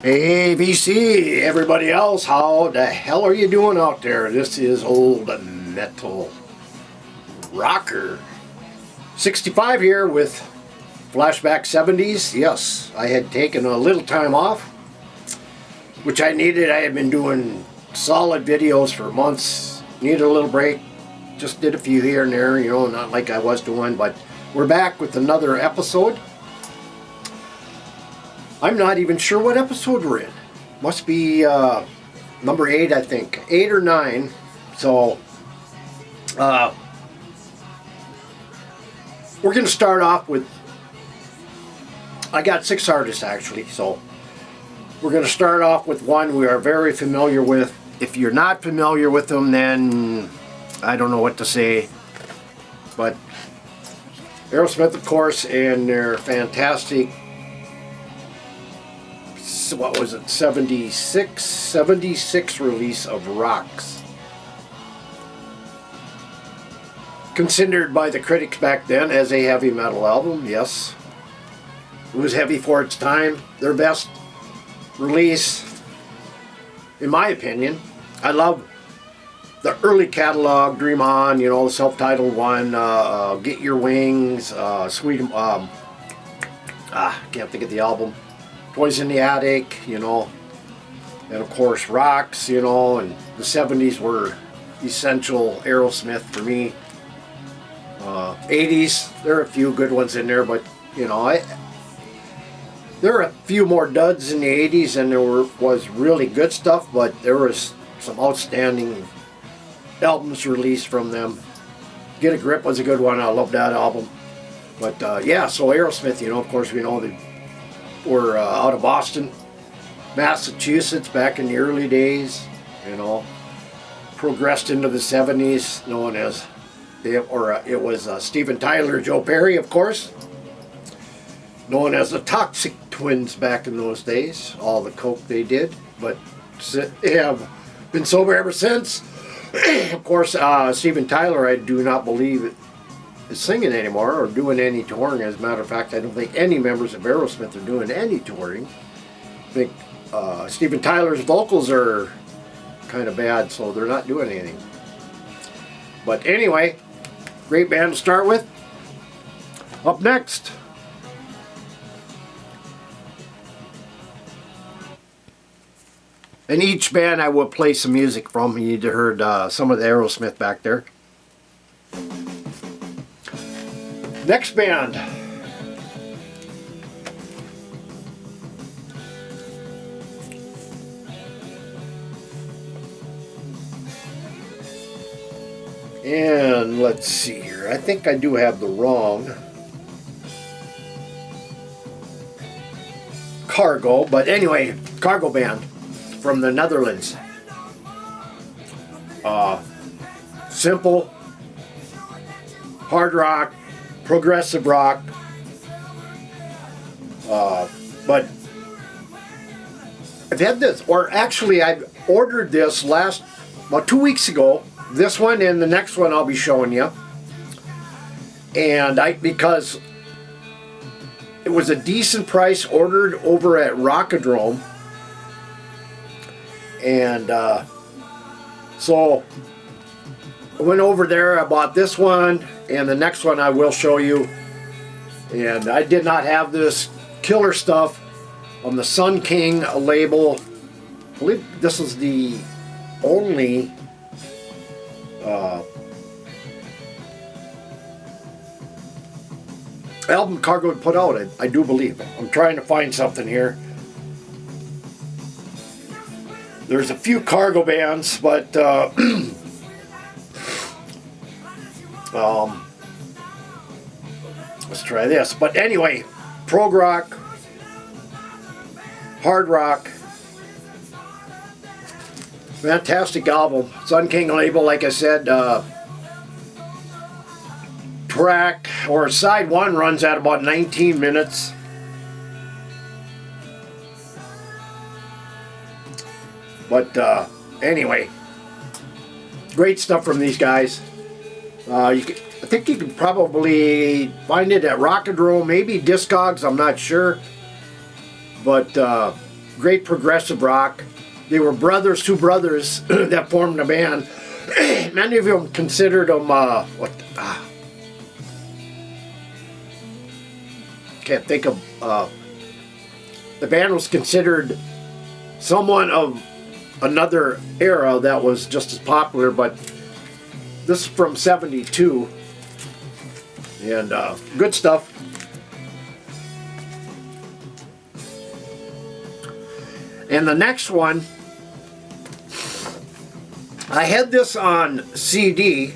Hey BC, everybody else, how the hell are you doing out there? This is Old Metal Rocker 65 here with Flashback 70s. Yes, I had taken a little time off, which I needed. I had been doing solid videos for months. Needed a little break. Just did a few here and there, not like I was doing, but we're back with another episode. I'm not even sure what episode we're in. Must be number 8, I think. 8 or 9. So, we're going to start off with... I got 6 artists, actually. So, we're going to start off with one we are very familiar with. If you're not familiar with them, then I don't know what to say. But Aerosmith, of course, and their fantastic... what was it, 76 release of Rocks. Considered by the critics back then as a heavy metal album, yes. It was heavy for its time. Their best release, in my opinion. I love the early catalog, Dream On, the self-titled one, Get Your Wings, Sweet, can't think of the album. Toys in the Attic, and of course Rocks, and the 70s were essential Aerosmith for me. 80s, there are a few good ones in there, but there are a few more duds in the 80s and there was really good stuff, but there was some outstanding albums released from them. Get a Grip was a good one. I love that album. But yeah, so Aerosmith, of course we know they were out of Boston, Massachusetts back in the early days, progressed into the 70s, known as, it was Steven Tyler, Joe Perry, of course, known as the Toxic Twins back in those days, all the coke they did, but they have been sober ever since. Of course, Steven Tyler, I do not believe is singing anymore or doing any touring. As a matter of fact, I don't think any members of Aerosmith are doing any touring. I think Steven Tyler's vocals are kind of bad, so they're not doing anything. But anyway, great band to start with. Up next, and each band I will play some music from. You heard some of the Aerosmith back there. Next band. And let's see here. I think I do have the wrong Cargo, but anyway, Cargo band from the Netherlands. Simple, hard rock, progressive rock, but I've had this, or actually I ordered this about 2 weeks ago, this one and the next one I'll be showing you, and because it was a decent price, ordered over at Rockadrome, and so I went over there, I bought this one, and the next one I will show you. And I did not have this killer stuff on the Sun King label. I believe this is the only album Cargo would put out, I do believe. I'm trying to find something here. There's a few Cargo bands, but let's try this. But anyway, prog rock, hard rock, fantastic album. Sun King label, like I said. Track or side 1 runs at about 19 minutes. But anyway, great stuff from these guys. I think you can probably find it at Rockadrome, maybe Discogs, I'm not sure. But great progressive rock. They were brothers, two brothers that formed a band. Many of them considered them, can't think of, the band was considered somewhat of another era that was just as popular, but this is from '72, and good stuff. And the next one, I had this on CD,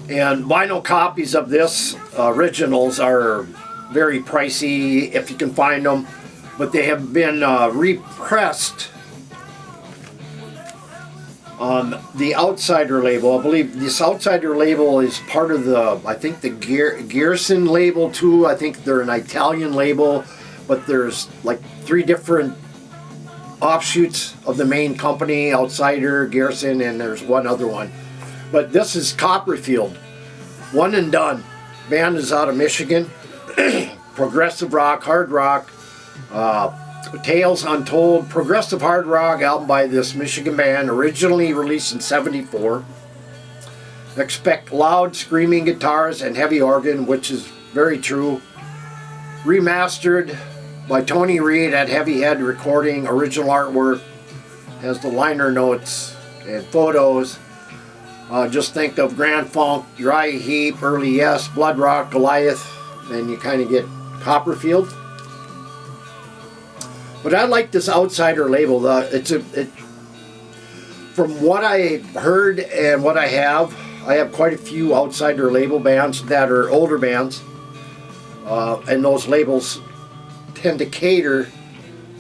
and vinyl copies of this originals are very pricey if you can find them, but they have been repressed on the Outsider label. I believe this Outsider label is part of the, I think the Gearson label too. I think they're an Italian label, but there's like 3 different offshoots of the main company, Outsider, Gearson, and there's one other one. But this is Copperfield, One and Done. Band is out of Michigan. Progressive rock, hard rock, Tales Untold, progressive hard rock album by this Michigan band, originally released in '74. Expect loud screaming guitars and heavy organ, which is very true. Remastered by Tony Reed at Heavy Head Recording. Original artwork has the liner notes and photos. Just think of Grand Funk, Dry Heap, Early Yes, Blood Rock, Goliath, and you kind of get Copperfield. But I like this Outsider label. From what I heard and what I have quite a few Outsider label bands that are older bands, and those labels tend to cater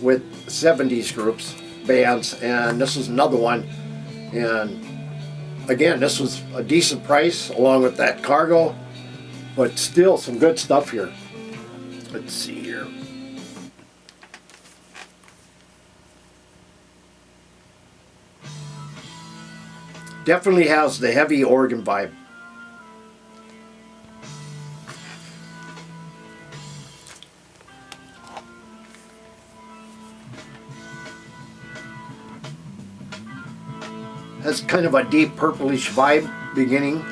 with 70s groups, bands, and this is another one. And again, this was a decent price along with that Cargo, but still some good stuff here. Let's see here. Definitely has the heavy organ vibe. Has kind of a deep purplish vibe beginning.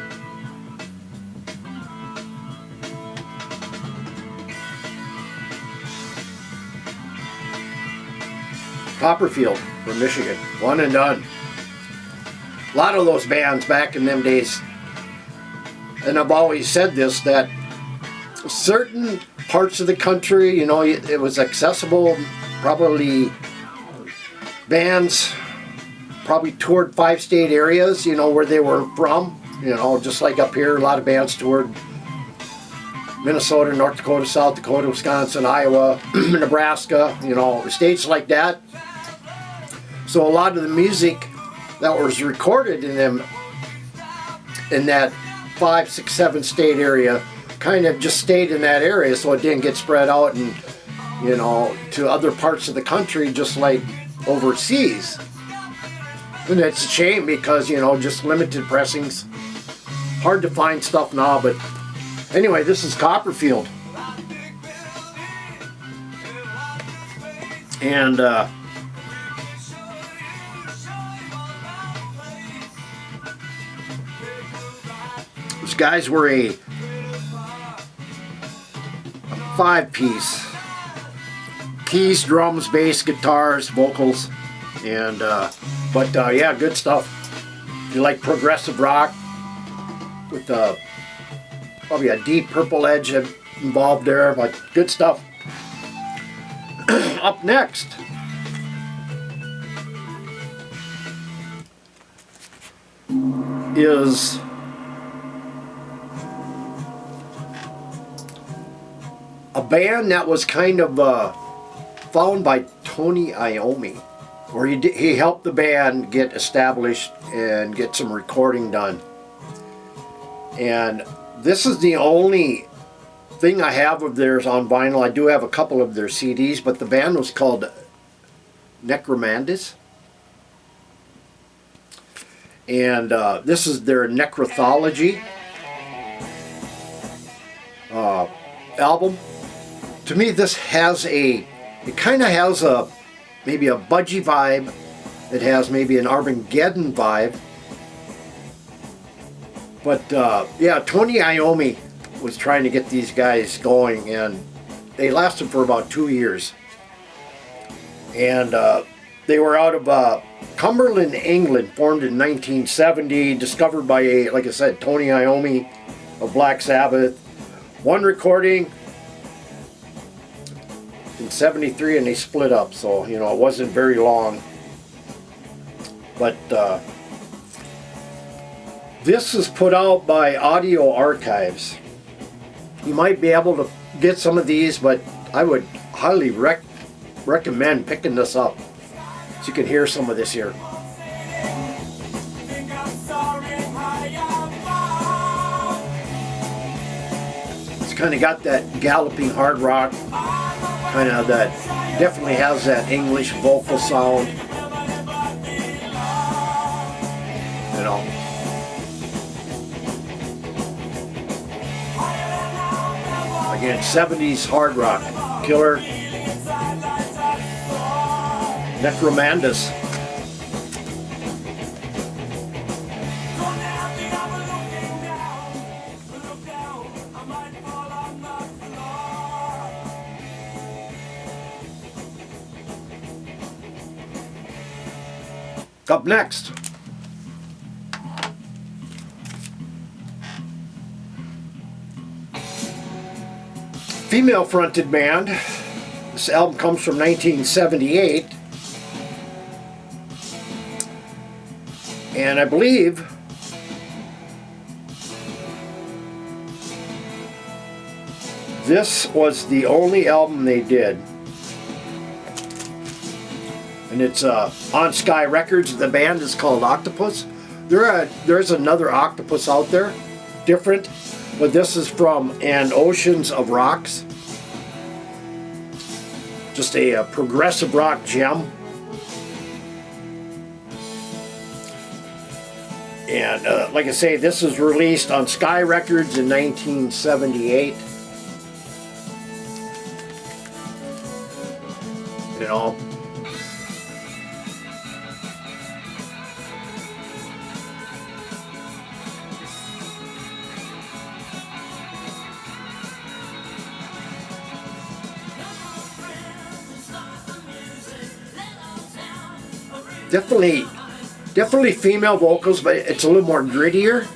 Copperfield from Michigan, One and Done. A lot of those bands back in them days, and I've always said this, that certain parts of the country, you know, it was accessible. Probably bands probably toured 5 state areas, you know, where they were from. You know, just like up here, a lot of bands toured Minnesota, North Dakota, South Dakota, Wisconsin, Iowa, Nebraska, you know, states like that. So a lot of the music that was recorded in them, in that 5, 6, 7 state area, kind of just stayed in that area, so it didn't get spread out and, you know, to other parts of the country, just like overseas. And it's a shame because, you know, just limited pressings, hard to find stuff now. But anyway, this is Copperfield, and these guys were a 5-piece: keys, drums, bass, guitars, vocals, and yeah, good stuff. If you like progressive rock with probably a deep purple edge involved there, but good stuff. Up next is a band that was kind of found by Tony Iommi, where he helped the band get established and get some recording done. And this is the only thing I have of theirs on vinyl. I do have a couple of their CDs, but the band was called Necromandus. And this is their Necrothology album. To me, this has a It kind of has maybe a Budgie vibe. It has maybe an Armageddon vibe. But yeah, Tony Iommi was trying to get these guys going, and they lasted for about 2 years. And they were out of Cumberland, England, formed in 1970, discovered by, like I said, Tony Iommi of Black Sabbath. One recording in 73, and they split up, so it wasn't very long. But this is put out by Audio Archives. You might be able to get some of these, but I would highly recommend picking this up so you can hear some of this here. It's kind of got that galloping hard rock, kind of that, definitely has that English vocal sound. Again, 70s hard rock killer. Necromandus. Up next, female-fronted band. This album comes from 1978, and I believe this was the only album they did. And it's on Sky Records. The band is called Octopus. There's another Octopus out there, different, but this is from An Oceans of Rocks. Just a progressive rock gem. And like I say, this was released on Sky Records in 1978. Definitely female vocals, but it's a little more grittier.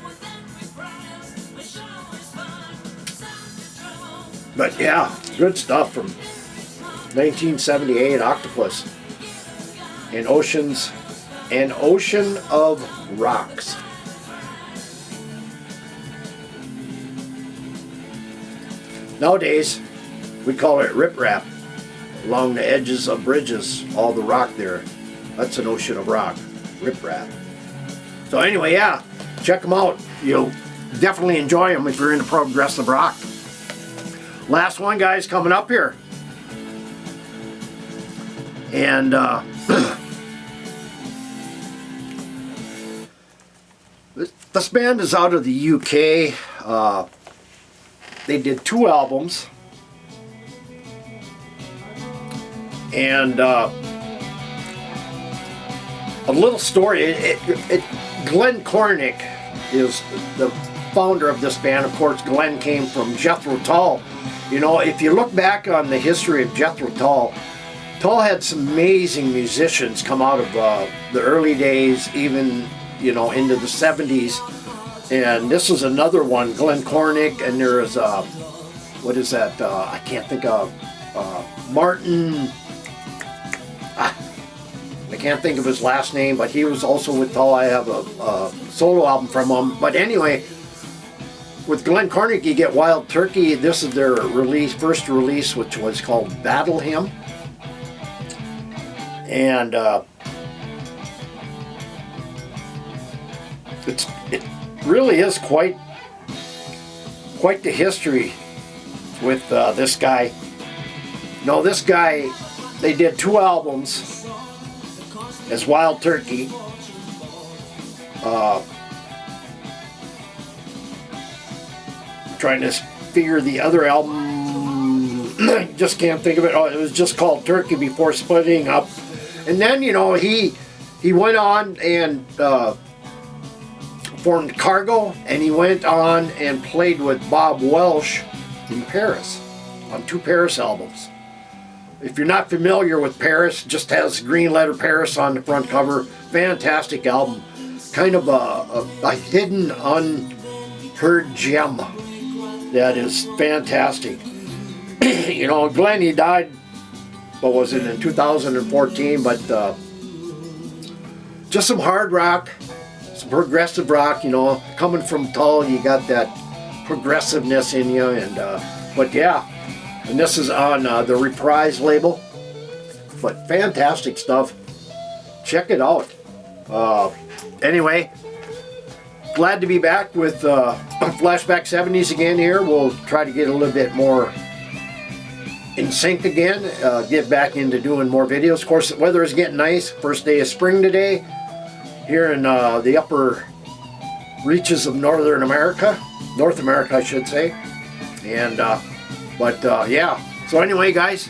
But yeah, good stuff from 1978, Octopus. An Ocean of Rocks. Nowadays, we call it riprap. Along the edges of bridges, all the rock there. That's an ocean of rock, riprap. So anyway, yeah, check them out. You'll definitely enjoy them if you're into progressive rock. Last one, guys, coming up here. And this band is out of the UK. They did 2 albums. And a little story. Glenn Cornick is the founder of this band. Of course, Glenn came from Jethro Tull. If you look back on the history of Jethro Tull, Tull had some amazing musicians come out of the early days, even into the 70s. And this is another one, Glenn Cornick, and there is what is that? I can't think of Martin. I can't think of his last name, but he was also with Tull. I have a solo album from him. But anyway, with Glenn Cornick, you get Wild Turkey. This is their first release, which was called Battle Hymn. And it really is quite the history with this guy. This guy, they did 2 albums as Wild Turkey. Trying to figure the other album. just can't think of it. Oh, it was just called Turkey before splitting up. And then, you know, he went on and formed Cargo, and he went on and played with Bob Welsh in Paris on 2 Paris albums. If you're not familiar with Paris, just has green letter Paris on the front cover. Fantastic album. Kind of a hidden, unheard gem that is fantastic. You know, Glenn, he died, what was it, in 2014, but just some hard rock, some progressive rock, you know, coming from Tull, you got that progressiveness in you, and but yeah, and this is on the Reprise label, but fantastic stuff. Check it out. Anyway, glad to be back with Flashback 70s again here. We'll try to get a little bit more in sync again, get back into doing more videos. Of course, the weather is getting nice. First day of spring today here in the upper reaches of North America, I should say. And yeah, so anyway, guys,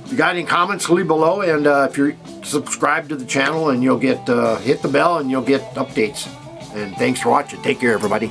if you got any comments, leave below, and if you're subscribed to the channel, and you'll get hit the bell and you'll get updates. And thanks for watching. Take care, everybody.